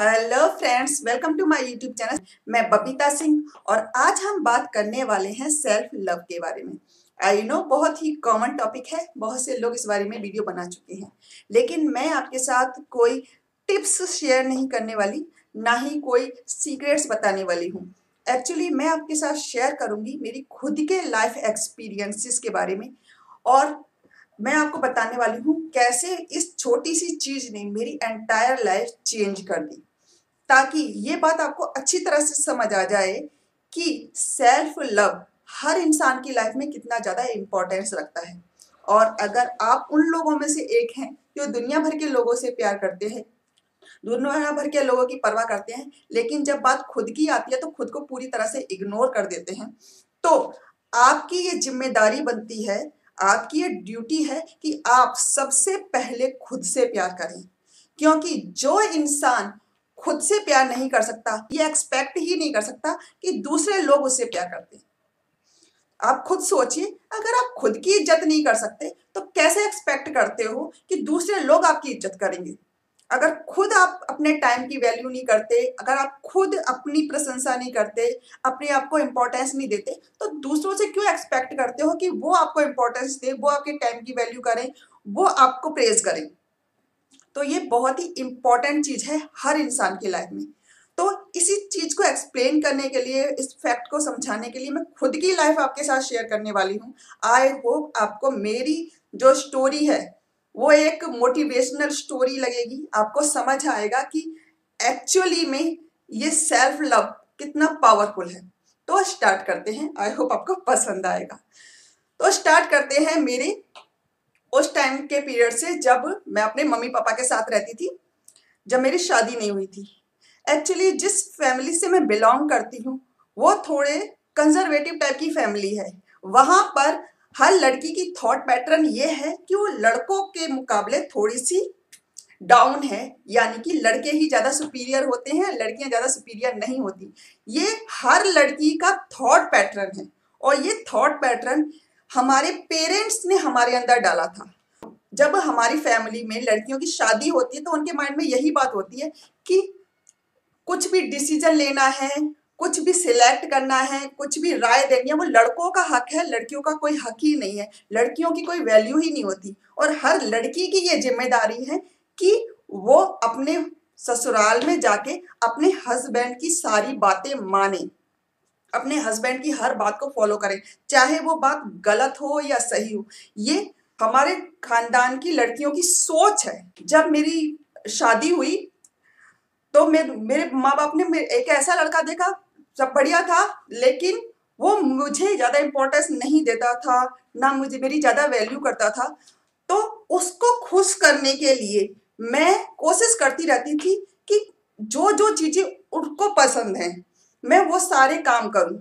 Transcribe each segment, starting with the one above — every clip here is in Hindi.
Hello friends, welcome to my YouTube channel. मैं बबीता सिंह और आज हम बात करने वाले हैं सेल्फ लव के बारे में। आई नो बहुत ही कॉमन टॉपिक है, बहुत से लोग इस बारे में वीडियो बना चुके हैं, लेकिन मैं आपके साथ कोई टिप्स शेयर नहीं करने वाली, ना ही कोई सीक्रेट्स बताने वाली हूँ। एक्चुअली मैं आपके साथ शेयर करूँगी मेरी खुद के लाइफ एक्सपीरियंसेस के बारे में, और मैं आपको बताने वाली हूँ कैसे इस छोटी सी चीज ने मेरी एंटायर लाइफ चेंज कर दी, ताकि ये बात आपको अच्छी तरह से समझ आ जाए कि सेल्फ लव हर इंसान की लाइफ में कितना ज़्यादा इम्पोर्टेंस रखता है। और अगर आप उन लोगों में से एक हैं जो दुनिया भर के लोगों से प्यार करते हैं, दुनिया भर के लोगों की परवाह करते हैं, लेकिन जब बात खुद की आती है तो खुद को पूरी तरह से इग्नोर कर देते हैं, तो आपकी ये जिम्मेदारी बनती है, आपकी ये ड्यूटी है कि आप सबसे पहले खुद से प्यार करें। क्योंकि जो इंसान खुद से प्यार नहीं कर सकता, ये एक्सपेक्ट ही नहीं कर सकता कि दूसरे लोग उससे प्यार करते हैं। आप खुद सोचिए, अगर आप खुद की इज्जत नहीं कर सकते तो कैसे एक्सपेक्ट करते हो कि दूसरे लोग आपकी इज्जत करेंगे। अगर खुद आप अपने टाइम की वैल्यू नहीं करते, अगर आप खुद अपनी प्रशंसा नहीं करते, अपने आप को इम्पोर्टेंस नहीं देते, तो दूसरों से क्यों एक्सपेक्ट करते हो कि वो आपको इम्पोर्टेंस दे, वो आपके टाइम की वैल्यू करें, वो आपको प्रेज करें। तो ये बहुत ही इम्पॉर्टेंट चीज है हर इंसान की लाइफ में। तो इसी चीज को एक्सप्लेन करने के लिए, इस फैक्ट को समझाने के लिए मैं खुद की लाइफ आपके साथ शेयर करने वाली हूँ। आई होप आपको मेरी जो स्टोरी है वो एक मोटिवेशनल स्टोरी लगेगी, आपको समझ आएगा कि एक्चुअली में ये सेल्फ लव कितना पावरफुल है। तो स्टार्ट करते हैं, आई होप आपको पसंद आएगा। तो स्टार्ट करते हैं मेरे उस टाइम के पीरियड से जब मैं अपने मम्मी पापा के साथ रहती थी, जब मेरी शादी नहीं हुई थी। एक्चुअली जिस फैमिली से मैं बिलोंग करती हूँ वो थोड़े कंजर्वेटिव टाइप की फैमिली है। वहाँ पर हर लड़की की थॉट पैटर्न ये है कि वो लड़कों के मुकाबले थोड़ी सी डाउन है, यानी कि लड़के ही ज़्यादा सुपीरियर होते हैं, लड़कियां ज़्यादा सुपीरियर नहीं होती। ये हर लड़की का थॉट पैटर्न है, और ये थॉट पैटर्न हमारे पेरेंट्स ने हमारे अंदर डाला था। जब हमारी फैमिली में लड़कियों की शादी होती है तो उनके माइंड में यही बात होती है कि कुछ भी डिसीजन लेना है, कुछ भी सिलेक्ट करना है, कुछ भी राय देनी है, वो लड़कों का हक है, लड़कियों का कोई हक ही नहीं है, लड़कियों की कोई वैल्यू ही नहीं होती। और हर लड़की की ये जिम्मेदारी है कि वो अपने ससुराल में जाके अपने हस्बैंड की सारी बातें माने, अपने हस्बैंड की हर बात को फॉलो करें, चाहे वो बात गलत हो या सही हो। ये हमारे खानदान की लड़कियों की सोच है। जब मेरी शादी हुई तो मेरे माँ बाप ने एक ऐसा लड़का देखा, सब बढ़िया था, लेकिन वो मुझे ज्यादा इम्पोर्टेंस नहीं देता था, ना मुझे मेरी ज्यादा वैल्यू करता था। तो उसको खुश करने के लिए मैं कोशिश करती रहती थी कि जो जो चीजें उनको पसंद है मैं वो सारे काम करूं।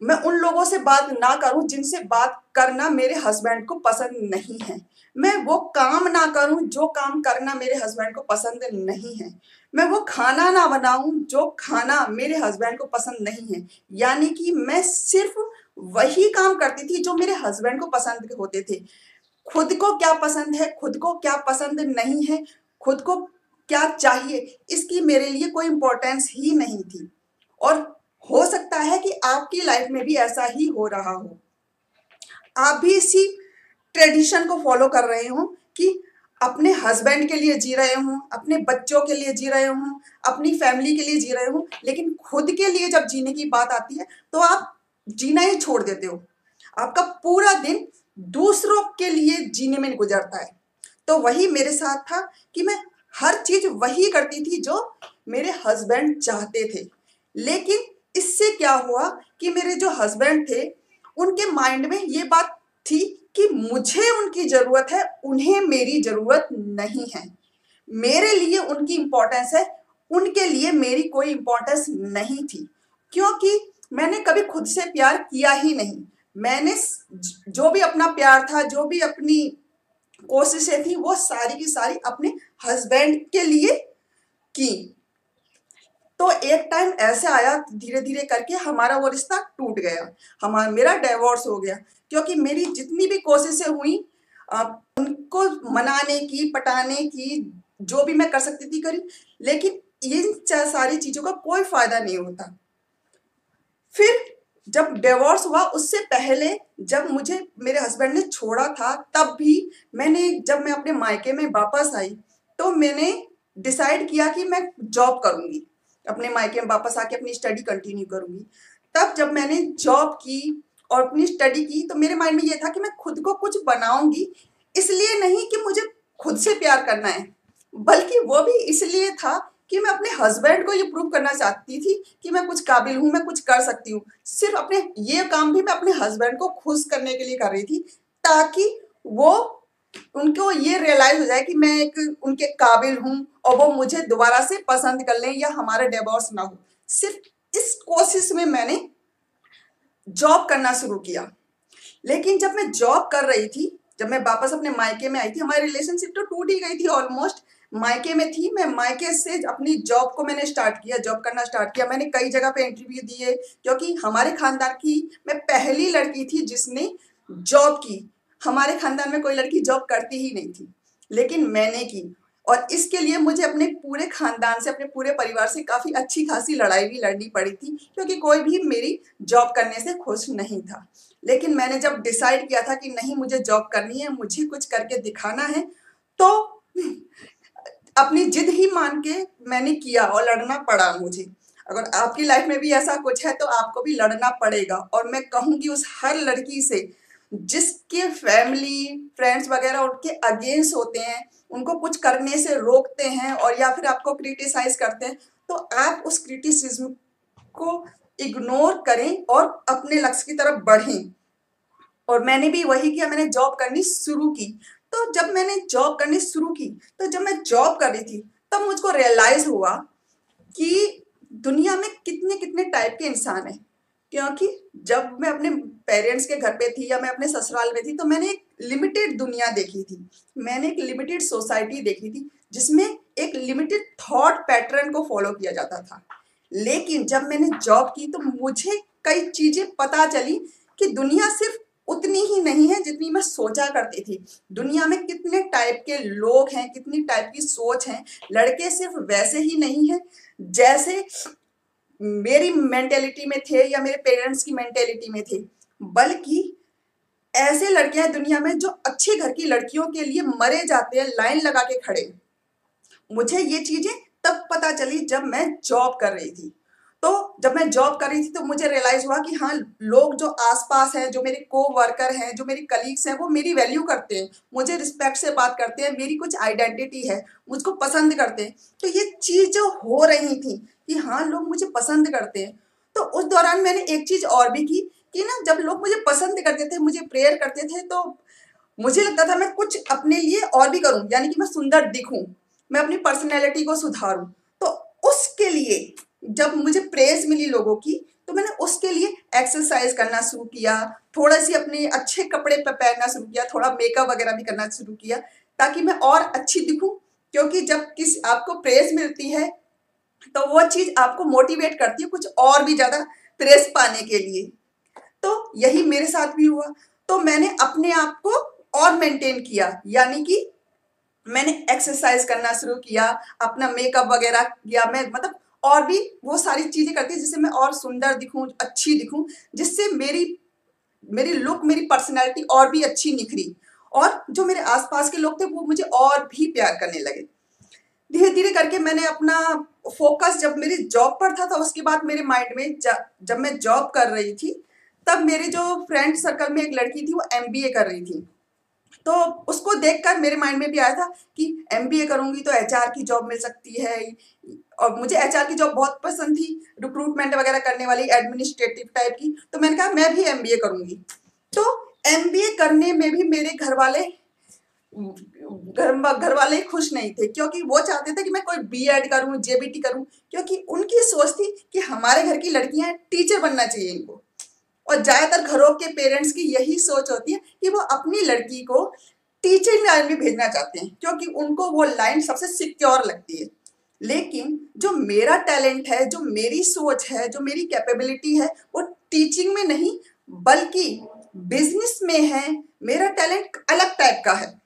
मैं उन लोगों से बात ना करूं जिनसे बात करना मेरे हस्बैंड को पसंद नहीं है। मैं वो काम ना करूं जो काम करना मेरे हस्बैंड को पसंद नहीं है। मैं वो खाना ना बनाऊं जो खाना मेरे हस्बैंड को पसंद नहीं है। यानी कि मैं सिर्फ वही काम करती थी जो मेरे हस्बैंड को पसंद होते थे। खुद को क्या पसंद है, खुद को क्या पसंद नहीं है, खुद को क्या चाहिए, इसकी मेरे लिए कोई इंपॉर्टेंस ही नहीं थी। और हो सकता है कि आपकी लाइफ में भी ऐसा ही हो रहा हो, आप भी इसी ट्रेडिशन को फॉलो कर रहे हो कि अपने हस्बैंड के लिए जी रहे हो, अपने बच्चों के लिए जी रहे हो, अपनी फैमिली के लिए जी रहे हो, लेकिन खुद के लिए जब जीने की बात आती है तो आप जीना ही छोड़ देते हो। आपका पूरा दिन दूसरों के लिए जीने में गुजरता है। तो वही मेरे साथ था कि मैं हर चीज वही करती थी जो मेरे हस्बैंड चाहते थे। लेकिन इससे क्या हुआ कि मेरे जो हस्बैंड थे उनके माइंड में ये बात थी कि मुझे उनकी जरूरत है, उन्हें मेरी जरूरत नहीं है। मेरे लिए उनकी इंपॉर्टेंस है, उनके लिए मेरी कोई इंपॉर्टेंस नहीं थी। क्योंकि मैंने कभी खुद से प्यार किया ही नहीं। मैंने जो भी अपना प्यार था, जो भी अपनी कोशिशें थी, वो सारी की सारी अपने हस्बैंड के लिए की। तो एक टाइम ऐसे आया, धीरे धीरे करके हमारा वो रिश्ता टूट गया, हमारा मेरा डिवोर्स हो गया। क्योंकि मेरी जितनी भी कोशिशें हुई उनको मनाने की, पटाने की, जो भी मैं कर सकती थी करी, लेकिन इन सारी चीज़ों का कोई फ़ायदा नहीं होता। फिर जब डिवोर्स हुआ उससे पहले जब मुझे मेरे हस्बैंड ने छोड़ा था, तब भी जब मैं अपने मायके में वापस आई तो मैंने डिसाइड किया कि मैं जॉब करूँगी, अपने मायके में वापस आके अपनी स्टडी कंटिन्यू करूँगी। तब जब मैंने जॉब की और अपनी स्टडी की तो मेरे माइंड में ये था कि मैं खुद को कुछ बनाऊँगी, इसलिए नहीं कि मुझे खुद से प्यार करना है, बल्कि वो भी इसलिए था कि मैं अपने हस्बैंड को ये प्रूव करना चाहती थी कि मैं कुछ काबिल हूँ, मैं कुछ कर सकती हूँ। सिर्फ अपने ये काम भी मैं अपने हस्बैंड को खुश करने के लिए कर रही थी, ताकि वो उनको ये रियलाइज हो जाए कि मैं एक उनके काबिल हूँ और वो मुझे दोबारा से पसंद कर लें या हमारा डिवोर्स ना हो। सिर्फ इस कोशिश में मैंने जॉब करना शुरू किया। लेकिन जब मैं जॉब कर रही थी, जब मैं वापस अपने मायके में आई थी, हमारी रिलेशनशिप तो टूट ही गई थी ऑलमोस्ट। मायके में थी मैं, मायके से अपनी जॉब को मैंने स्टार्ट किया, जॉब करना स्टार्ट किया। मैंने कई जगह पे इंटरव्यू दिए, क्योंकि हमारे खानदान की मैं पहली लड़की थी जिसने जॉब की। हमारे खानदान में कोई लड़की जॉब करती ही नहीं थी, लेकिन मैंने की। और इसके लिए मुझे अपने पूरे खानदान से, अपने पूरे परिवार से काफ़ी अच्छी खासी लड़ाई भी लड़नी पड़ी थी, क्योंकि कोई भी मेरी जॉब करने से खुश नहीं था। लेकिन मैंने जब डिसाइड किया था कि नहीं, मुझे जॉब करनी है, मुझे कुछ करके दिखाना है, तो अपनी जिद ही मान के मैंने किया और लड़ना पड़ा मुझे। अगर आपकी लाइफ में भी ऐसा कुछ है तो आपको भी लड़ना पड़ेगा। और मैं कहूँगी उस हर लड़की से जिसके फैमिली फ्रेंड्स वगैरह उनके अगेंस्ट होते हैं, उनको कुछ करने से रोकते हैं और या फिर आपको क्रिटिसाइज करते हैं, तो आप उस क्रिटिसिज्म को इग्नोर करें और अपने लक्ष्य की तरफ बढ़ें। और मैंने भी वही किया, मैंने जॉब करनी शुरू की। तो जब मैंने जॉब करनी शुरू की, तो जब मैं जॉब कर रही थी तब मुझको रियलाइज हुआ कि दुनिया में कितने कितने टाइप के इंसान हैं। क्योंकि जब मैं अपने पेरेंट्स के घर पे थी या मैं अपने ससुराल में थी, तो मैंने एक लिमिटेड दुनिया देखी थी, मैंने एक लिमिटेड सोसाइटी देखी थी, जिसमें एक लिमिटेड थॉट पैटर्न को फॉलो किया जाता था। लेकिन जब मैंने जॉब की तो मुझे कई चीजें पता चली कि दुनिया सिर्फ उतनी ही नहीं है जितनी मैं सोचा करती थी। दुनिया में कितने टाइप के लोग हैं, कितनी टाइप की सोच है। लड़के सिर्फ वैसे ही नहीं है जैसे मेरी मेंटेलिटी में थे या मेरे पेरेंट्स की मेंटेलिटी में थे, बल्कि ऐसे लड़के हैं दुनिया में जो अच्छे घर की लड़कियों के लिए मरे जाते हैं, लाइन लगा के खड़े। मुझे ये चीजें तब पता चली जब मैं जॉब कर रही थी। तो जब मैं जॉब कर रही थी तो मुझे रियलाइज हुआ कि हाँ, लोग जो आसपास हैं, जो मेरे को वर्कर हैं, जो मेरी कलीग्स हैं, वो मेरी वैल्यू करते हैं, मुझे रिस्पेक्ट से बात करते हैं, मेरी कुछ आइडेंटिटी है, मुझको पसंद करते हैं। तो ये चीज़ जो हो रही थी कि हाँ, लोग मुझे पसंद करते हैं, तो उस दौरान मैंने एक चीज़ और भी की कि ना, जब लोग मुझे पसंद करते थे, मुझे प्रेयर करते थे, तो मुझे लगता था मैं कुछ अपने लिए और भी करूं, यानी कि मैं सुंदर दिखूं, मैं अपनी पर्सनैलिटी को सुधारूं। तो उसके लिए जब मुझे प्रेज मिली लोगों की, तो मैंने उसके लिए एक्सरसाइज करना शुरू किया, थोड़ा सी अपने अच्छे कपड़े पहनना शुरू किया, थोड़ा मेकअप वगैरह भी करना शुरू किया, ताकि मैं और अच्छी दिखूं। क्योंकि जब आपको प्रेज मिलती है तो वो चीज आपको मोटिवेट करती है कुछ और भी ज्यादा प्रेज पाने के लिए। तो यही मेरे साथ भी हुआ। तो मैंने अपने आप को और मेंटेन किया, यानी कि मैंने एक्सरसाइज करना शुरू किया, अपना मेकअप वगैरह किया, मैं मतलब और भी वो सारी चीजें करती जिससे मैं और सुंदर दिखूं, अच्छी दिखूं, जिससे मेरी मेरी लुक, मेरी पर्सनैलिटी और भी अच्छी निखरी। और जो मेरे आसपास के लोग थे वो मुझे और भी प्यार करने लगे। धीरे धीरे करके मैंने अपना फोकस, जब मेरी जॉब पर था, उसके बाद मेरे माइंड में जब मैं जॉब कर रही थी, तब मेरे जो फ्रेंड सर्कल में एक लड़की थी, वो एमबीए कर रही थी। तो उसको देखकर मेरे माइंड में भी आया था कि एमबीए करूंगी तो एचआर की जॉब मिल सकती है, और मुझे एचआर की जॉब बहुत पसंद थी, रिक्रूटमेंट वगैरह करने वाली, एडमिनिस्ट्रेटिव टाइप की। तो मैंने कहा मैं भी एमबीए करूंगी। तो एमबीए करने में भी मेरे घर वाले खुश नहीं थे, क्योंकि वो चाहते थे कि मैं कोई बीएड करूं, जेबीटी करूं, क्योंकि उनकी सोच थी कि हमारे घर की लड़कियां टीचर बनना चाहिए इनको। और ज्यादातर घरों के पेरेंट्स की यही सोच होती है कि वो अपनी लड़की को टीचिंग लाइन में भेजना चाहते हैं, क्योंकि उनको वो लाइन सबसे सिक्योर लगती है। लेकिन जो मेरा टैलेंट है, जो मेरी सोच है, जो मेरी कैपेबिलिटी है, वो टीचिंग में नहीं बल्कि बिजनेस में है। मेरा टैलेंट अलग टाइप का है,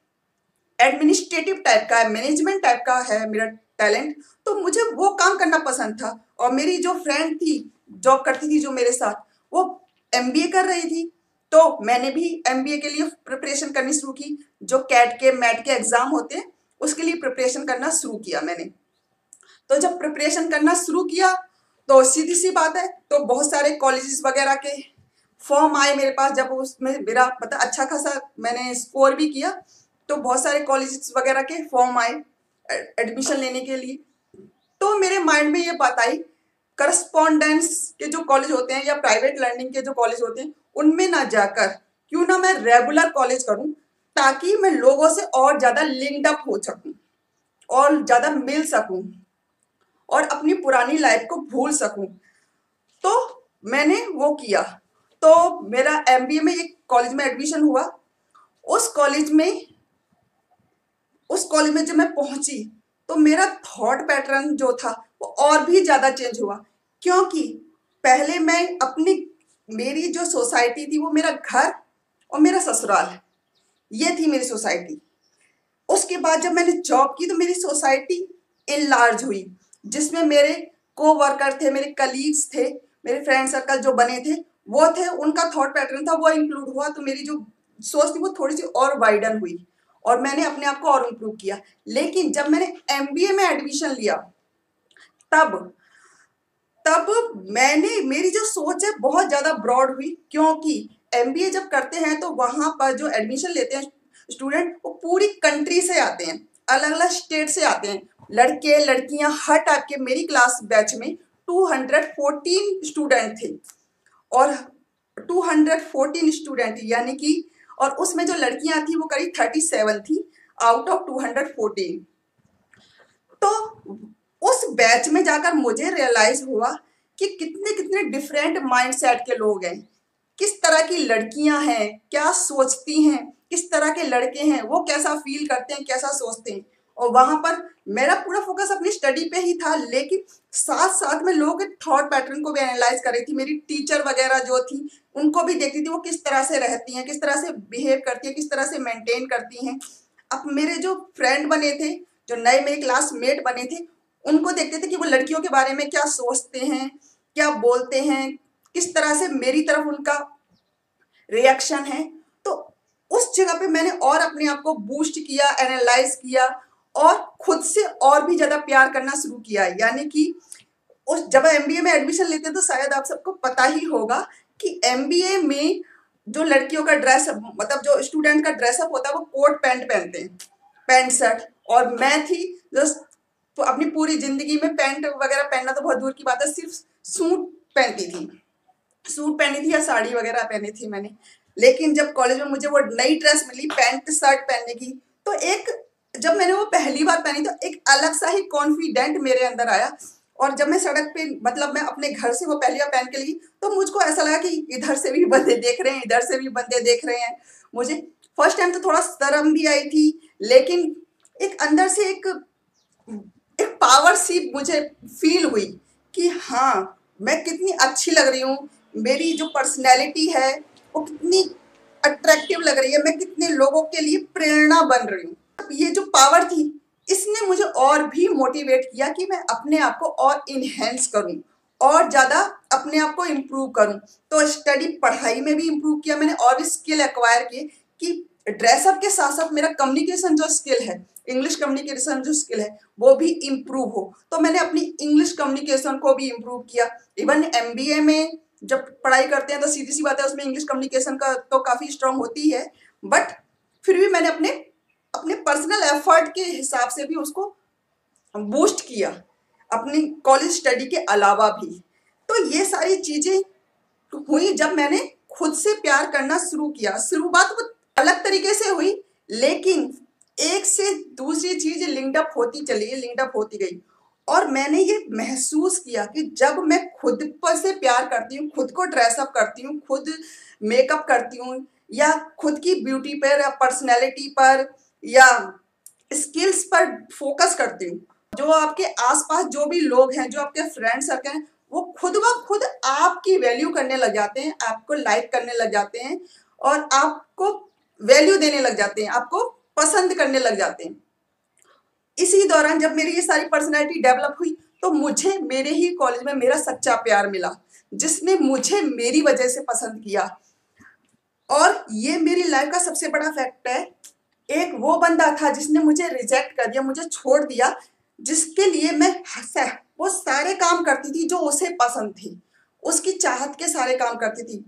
एडमिनिस्ट्रेटिव टाइप का है, मैनेजमेंट टाइप का है मेरा टैलेंट, तो मुझे वो काम करना पसंद था। और मेरी जो फ्रेंड थी, जॉब करती थी जो मेरे साथ, वो एमबीए कर रही थी, तो मैंने भी एमबीए के लिए प्रिपरेशन करनी शुरू की। जो कैट के मैट के एग्जाम होते हैं उसके लिए प्रिपरेशन करना शुरू किया मैंने। तो जब प्रिपरेशन करना शुरू किया तो सीधी सी बात है, तो बहुत सारे कॉलेजेस वगैरह के फॉर्म आए मेरे पास। जब उसमें मेरा पता अच्छा खासा मैंने स्कोर भी किया, तो बहुत सारे कॉलेजेस वगैरह के फॉर्म आए एडमिशन लेने के लिए। तो मेरे माइंड में ये बात आई, करस्पॉन्डेंस के जो कॉलेज होते हैं या प्राइवेट लर्निंग के जो कॉलेज होते हैं उनमें ना जाकर क्यों ना मैं रेगुलर कॉलेज करूं, ताकि मैं लोगों से और ज्यादा लिंक्ड अप हो सकूं और ज्यादा मिल सकूं और अपनी पुरानी लाइफ को भूल सकूं। तो मैंने वो किया। तो मेरा एमबीए में एक कॉलेज में एडमिशन हुआ। उस कॉलेज में उस कॉलेज में जब मैं पहुंची तो मेरा थॉट पैटर्न जो था वो और भी ज्यादा चेंज हुआ। क्योंकि पहले मैं अपनी मेरी जो सोसाइटी थी वो मेरा घर और मेरा ससुराल, ये थी मेरी सोसाइटी। उसके बाद जब मैंने जॉब की तो मेरी सोसाइटी इनलार्ज हुई, जिसमें मेरे को वर्कर थे, मेरे कलीग्स थे, मेरे फ्रेंड सर्कल जो बने थे वो थे, उनका थॉट पैटर्न था वो इंक्लूड हुआ। तो मेरी जो सोच थी वो थोड़ी सी और वाइडन हुई और मैंने अपने आप को और इम्प्रूव किया। लेकिन जब मैंने एमबीए में एडमिशन लिया तब तब मैंने मेरी जो सोच है बहुत ज्यादा ब्रॉड हुई। क्योंकि एमबीए जब करते हैं तो वहां पर जो एडमिशन लेते हैं स्टूडेंट वो पूरी कंट्री से आते हैं, अलग अलग स्टेट से आते हैं, लड़के लड़कियां हर टाइप के। मेरी क्लास बैच में 214 स्टूडेंट थे और 214 स्टूडेंट यानी कि, और उसमें जो लड़कियां थी वो करीब 37 थी आउट ऑफ 214। तो उस बैच में जाकर मुझे रियलाइज हुआ कि कितने कितने डिफरेंट माइंडसेट के लोग हैं, किस तरह की लड़कियां हैं, क्या सोचती हैं, किस तरह के लड़के हैं, वो कैसा फील करते हैं, कैसा सोचते हैं। और वहां पर मेरा पूरा फोकस अपनी स्टडी पे ही था, लेकिन साथ साथ में लोगों के थॉट पैटर्न को भी एनालाइज कर रही थी। मेरी टीचर वगैरह जो थी उनको भी देखती थी, वो किस तरह से रहती हैं, किस तरह से बिहेव करती हैं, किस तरह से मेंटेन करती हैं। अब मेरे जो फ्रेंड बने थे, जो नए मेरे क्लासमेट बने थे, उनको देखते थे कि वो लड़कियों के बारे में क्या सोचते हैं, क्या बोलते हैं, किस तरह से मेरी तरफ उनका रिएक्शन है। तो उस जगह पे मैंने और अपने आप को बूस्ट किया, एनालाइज किया और खुद से और भी ज्यादा प्यार करना शुरू किया। यानी कि उस जब एमबीए में एडमिशन लेते हैं तो शायद आप सबको पता ही होगा कि एमबीए में जो लड़कियों का ड्रेस, मतलब जो स्टूडेंट का ड्रेसअप होता है वो कोट पैंट पहनते हैं, पैंट शर्ट। और मैं थी जो तो अपनी पूरी जिंदगी में पैंट वगैरह पहनना तो बहुत दूर की बात है, सिर्फ सूट पहनती थी, सूट पहनी थी या साड़ी वगैरह पहनी थी मैंने। लेकिन जब कॉलेज में मुझे वो नई ड्रेस मिली पैंट शर्ट पहनने की, तो एक जब मैंने वो पहली बार पहनी तो एक अलग सा ही कॉन्फिडेंट मेरे अंदर आया। और जब मैं सड़क पे, मतलब मैं अपने घर से वो पहली बार पहन के ली, तो मुझको ऐसा लगा कि इधर से भी बंदे देख रहे हैं, इधर से भी बंदे देख रहे हैं मुझे। फर्स्ट टाइम तो थोड़ा शर्म भी आई थी, लेकिन एक अंदर से एक एक पावर सी मुझे फील हुई कि हाँ, मैं कितनी अच्छी लग रही हूँ, मेरी जो पर्सनैलिटी है वो कितनी अट्रैक्टिव लग रही है, मैं कितने लोगों के लिए प्रेरणा बन रही हूँ। ये जो पावर थी इसने मुझे और भी मोटिवेट किया कि मैं अपने आप को और इनहेंस करूँ और ज़्यादा अपने आप को इम्प्रूव करूँ। तो स्टडी पढ़ाई में भी इम्प्रूव किया मैंने और भी स्किल एक्वायर किए कि ड्रेसअप के साथ साथ मेरा कम्युनिकेशन जो स्किल है, इंग्लिश कम्युनिकेशन जो स्किल है वो भी इम्प्रूव हो। तो मैंने अपनी इंग्लिश कम्युनिकेशन को भी इम्प्रूव किया। इवन एमबीए में जब पढ़ाई करते हैं तो सीधी सी बात है उसमें इंग्लिश कम्युनिकेशन का तो काफ़ी स्ट्रांग होती है, बट फिर भी मैंने अपने अपने पर्सनल एफर्ट के हिसाब से भी उसको बूस्ट किया अपनी कॉलेज स्टडी के अलावा भी। तो ये सारी चीज़ें हुई जब मैंने खुद से प्यार करना शुरू किया। शुरुआत वो अलग तरीके से हुई, लेकिन एक से दूसरी चीज लिंक्ड अप होती चली गई, लिंक्ड अप होती गई। और मैंने ये महसूस किया कि जब मैं खुद पर से प्यार करती हूँ, खुद को ड्रेसअप करती हूँ, खुद मेकअप करती हूँ, या खुद की ब्यूटी पर या पर्सनैलिटी पर या स्किल्स पर फोकस करती हूँ, जो आपके आसपास जो भी लोग हैं, जो आपके फ्रेंड सर्कल हैं, वो खुद ब खुद आपकी वैल्यू करने लग जाते हैं, आपको लाइक करने लग जाते हैं और आपको वैल्यू देने लग जाते हैं, आपको पसंद करने लग जाते हैं। इसी दौरान जब मेरी ये सारी पर्सनैलिटी डेवलप हुई तो मुझे मेरे ही कॉलेज में मेरा सच्चा प्यार मिला, जिसने मुझे मेरी वजह से पसंद किया। और ये मेरी लाइफ का सबसे बड़ा फैक्ट है। एक वो बंदा था जिसने मुझे रिजेक्ट कर दिया, मुझे छोड़ दिया, जिसके लिए मैं वो सारे काम करती थी जो उसे पसंद थी, उसकी चाहत के सारे काम करती थी।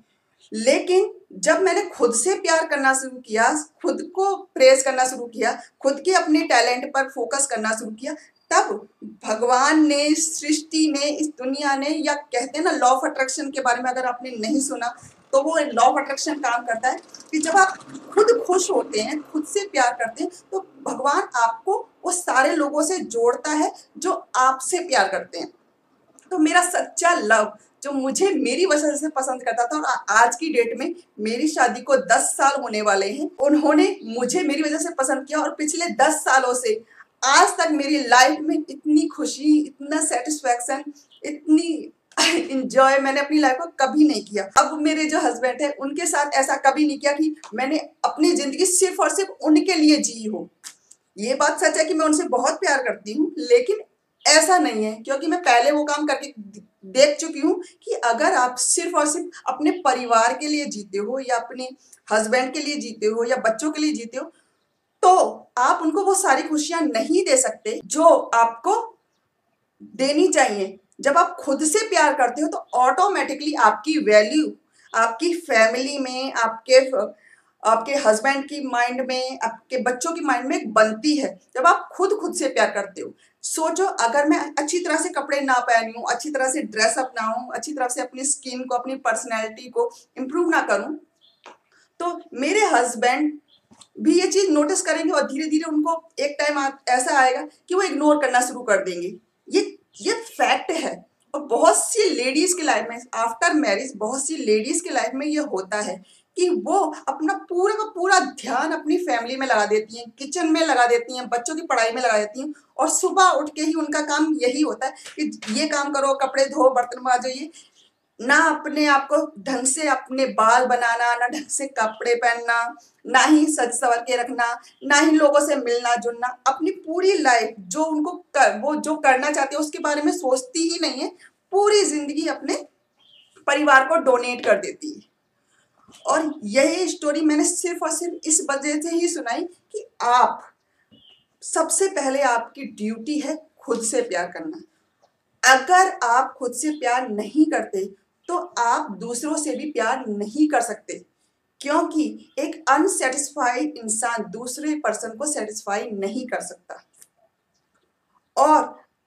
लेकिन जब मैंने खुद से प्यार करना शुरू किया, खुद को प्रेज करना शुरू किया, खुद के अपने टैलेंट पर फोकस करना शुरू किया, तब भगवान ने, सृष्टि ने, इस दुनिया ने, या कहते हैं ना लॉ ऑफ अट्रैक्शन के बारे में अगर आपने नहीं सुना तो वो लॉ ऑफ अट्रैक्शन काम करता है कि जब आप खुद खुश होते हैं, खुद से प्यार करते हैं, तो भगवान आपको वो सारे लोगों से जोड़ता है जो आपसे प्यार करते हैं। तो मेरा सच्चा लव जो मुझे मेरी वजह से पसंद करता था, और आज की डेट में मेरी शादी को 10 साल होने वाले हैं, उन्होंने मुझे मेरी वजह से पसंद किया। और पिछले 10 सालों से आज तक मेरी लाइफ में इतनी खुशी, इतना सेटिस्फैक्शन, इतनी इंजॉय मैंने अपनी लाइफ को कभी नहीं किया। अब मेरे जो हस्बैंड है उनके साथ ऐसा कभी नहीं किया कि मैंने अपनी जिंदगी सिर्फ और सिर्फ उनके लिए जी हो। ये बात सच है कि मैं उनसे बहुत प्यार करती हूँ, लेकिन ऐसा नहीं है, क्योंकि मैं पहले वो काम करके देख चुकी हूँ कि अगर आप सिर्फ और सिर्फ अपने परिवार के लिए जीते हो, या अपने हस्बैंड के लिए जीते हो, या बच्चों के लिए जीते हो, तो आप उनको वो सारी खुशियां नहीं दे सकते जो आपको देनी चाहिए। जब आप खुद से प्यार करते हो तो ऑटोमेटिकली आपकी वैल्यू आपकी फैमिली में, आपके हस्बैंड की माइंड में, आपके बच्चों की माइंड में बनती है, जब आप खुद से प्यार करते हो। सोचो, अगर मैं अच्छी तरह से कपड़े ना पहनी हूँ, अच्छी तरह से ड्रेस अप ना हूँ, अच्छी तरह से अपनी स्किन को, अपनी पर्सनैलिटी को इम्प्रूव ना करूँ, तो मेरे हस्बैंड भी ये चीज नोटिस करेंगे, और धीरे धीरे उनको एक टाइम ऐसा आएगा कि वो इग्नोर करना शुरू कर देंगे। ये फैक्ट है। और बहुत सी लेडीज की लाइफ में आफ्टर मैरिज, बहुत सी लेडीज की लाइफ में ये होता है कि वो अपना पूरा का पूरा ध्यान अपनी फैमिली में लगा देती हैं, किचन में लगा देती हैं, बच्चों की पढ़ाई में लगा देती हैं, और सुबह उठ के ही उनका काम यही होता है कि ये काम करो, कपड़े धो, बर्तन मांजो। ये ना अपने आप को ढंग से अपने बाल बनाना, ना ढंग से कपड़े पहनना, ना ही सज सवर के रखना, ना ही लोगों से मिलना जुलना। अपनी पूरी लाइफ जो वो जो करना चाहते हैं उसके बारे में सोचती ही नहीं है, पूरी जिंदगी अपने परिवार को डोनेट कर देती है। और यही स्टोरी मैंने सिर्फ और सिर्फ इस वजह से ही सुनाई कि आप सबसे पहले आपकी ड्यूटी है खुद से प्यार करना। अगर आप खुद से प्यार नहीं करते तो आप दूसरों से भी प्यार नहीं कर सकते, क्योंकि एक अनसेटिस्फाइड इंसान दूसरे पर्सन को सेटिस्फाई नहीं कर सकता। और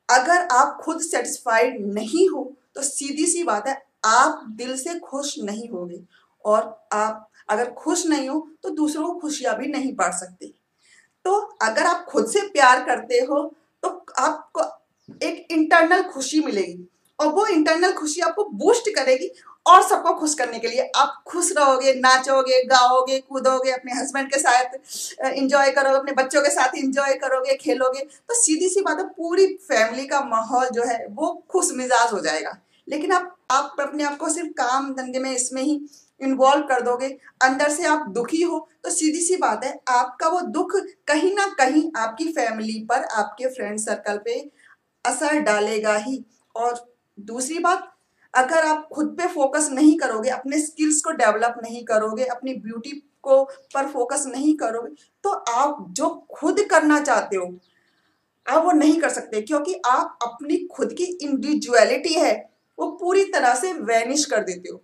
अगर आप खुद सेटिस्फाइड नहीं हो तो सीधी सी बात है, आप दिल से खुश नहीं होगे, और आप अगर खुश नहीं हो तो दूसरों को खुशियां भी नहीं बांट सकते। तो अगर आप खुद से प्यार करते हो तो आपको एक इंटरनल खुशी मिलेगी, और वो इंटरनल खुशी आपको बूस्ट करेगी, और सबको खुश करने के लिए आप खुश रहोगे, नाचोगे, गाओगे, कूदोगे, अपने हस्बैंड के साथ एंजॉय करोगे, अपने बच्चों के साथ एंजॉय करोगे, खेलोगे, तो सीधी सी बात है पूरी फैमिली का माहौल जो है वो खुश मिजाज हो जाएगा। लेकिन आप अपने आप को सिर्फ काम धंधे में इसमें ही इन्वॉल्व कर दोगे, अंदर से आप दुखी हो, तो सीधी सी बात है आपका वो दुख कहीं ना कहीं आपकी फैमिली पर, आपके फ्रेंड सर्कल पे असर डालेगा ही। और दूसरी बात, अगर आप खुद पे फोकस नहीं करोगे, अपने स्किल्स को डेवलप नहीं करोगे, अपनी ब्यूटी को पर फोकस नहीं करोगे, तो आप जो खुद करना चाहते हो आप वो नहीं कर सकते, क्योंकि आप अपनी खुद की इंडिविजुअलिटी है वो पूरी तरह से वैनिश कर देते हो,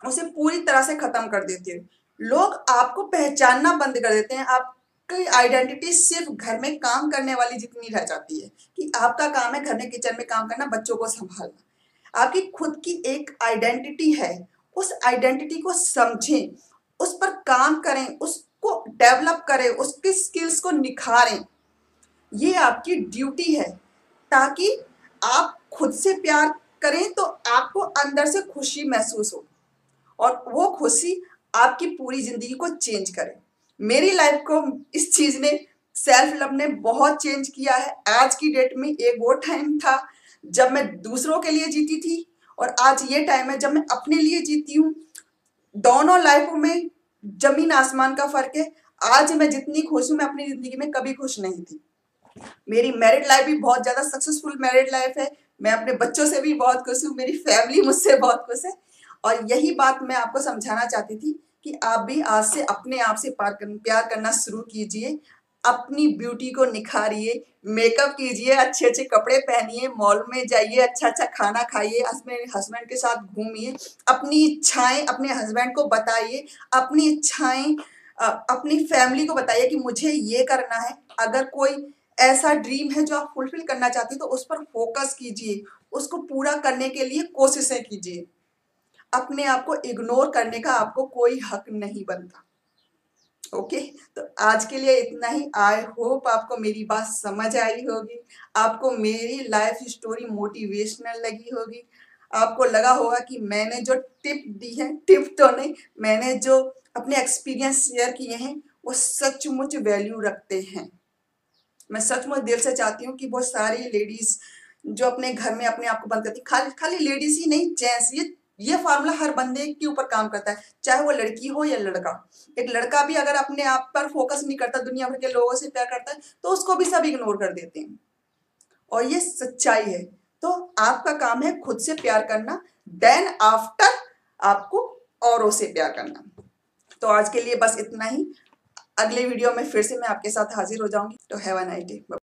उसे पूरी तरह से खत्म कर देते हो। लोग आपको पहचानना बंद कर देते हैं। आपकी आइडेंटिटी सिर्फ घर में काम करने वाली जितनी रह जाती है कि आपका काम है घर में किचन में काम करना, बच्चों को संभालना। आपकी खुद की एक आइडेंटिटी है, उस आइडेंटिटी को समझें, उस पर काम करें, उसको डेवलप करें, उसकी स्किल्स को निखारें। ये आपकी ड्यूटी है, ताकि आप खुद से प्यार करें तो आपको अंदर से खुशी महसूस हो, और वो खुशी आपकी पूरी जिंदगी को चेंज करे। मेरी लाइफ को इस चीज ने, सेल्फ लव ने बहुत चेंज किया है। आज की डेट में एक वो टाइम था जब मैं दूसरों के लिए जीती थी, और आज ये टाइम है जब मैं अपने लिए जीती हूँ। दोनों लाइफों में जमीन आसमान का फर्क है। आज मैं जितनी खुश हूं, मैं अपनी जिंदगी में कभी खुश नहीं थी। मेरी मैरिड लाइफ भी बहुत ज़्यादा सक्सेसफुल मैरिड लाइफ है। मैं अपने बच्चों से भी बहुत खुश हूँ, मेरी फैमिली मुझसे बहुत खुश है। और यही बात मैं आपको समझाना चाहती थी कि आप भी आज से अपने आप से प्यार करना शुरू कीजिए। अपनी ब्यूटी को निखारिए, मेकअप कीजिए, अच्छे-अच्छे कपड़े पहनिए, मॉल में जाइए, अच्छा-अच्छा खाना खाइए, अपने हस्बैंड के साथ घूमिए, अपनी इच्छाएँ अपने हस्बैंड को बताइए, अपनी इच्छाएँ अपनी फैमिली को बताइए कि मुझे ये करना है। अगर कोई ऐसा ड्रीम है जो आप फुलफिल करना चाहती हैं तो उस पर फोकस कीजिए, उसको पूरा करने के लिए कोशिशें कीजिए। अपने आप को इग्नोर करने का आपको कोई हक नहीं बनता। ओके, तो आज के लिए इतना ही। आई होप आपको मेरी बात समझ आई होगी, आपको मेरी लाइफ स्टोरी मोटिवेशनल लगी होगी, आपको लगा होगा कि मैंने जो टिप दी है, टिप तो नहीं, मैंने जो अपने एक्सपीरियंस शेयर किए हैं वो सचमुच वैल्यू रखते हैं। मैं सचमुच दिल से चाहती हूँ कि बहुत सारी लेडीज जो अपने घर में अपने आप को बंद करती, खाली खाली लेडीज ही नहीं, जेंट्स, ये फार्मूला हर बंदे के ऊपर काम करता है, चाहे वो लड़की हो या लड़का। एक लड़का भी अगर अपने आप पर फोकस नहीं करता, दुनिया भर के लोगों से प्यार करता है, तो उसको भी सब इग्नोर कर देते हैं, और ये सच्चाई है। तो आपका काम है खुद से प्यार करना, देन आफ्टर आपको औरों से प्यार करना। तो आज के लिए बस इतना ही। अगले वीडियो में फिर से मैं आपके साथ हाजिर हो जाऊंगी। तो हैव अ नाइस डे।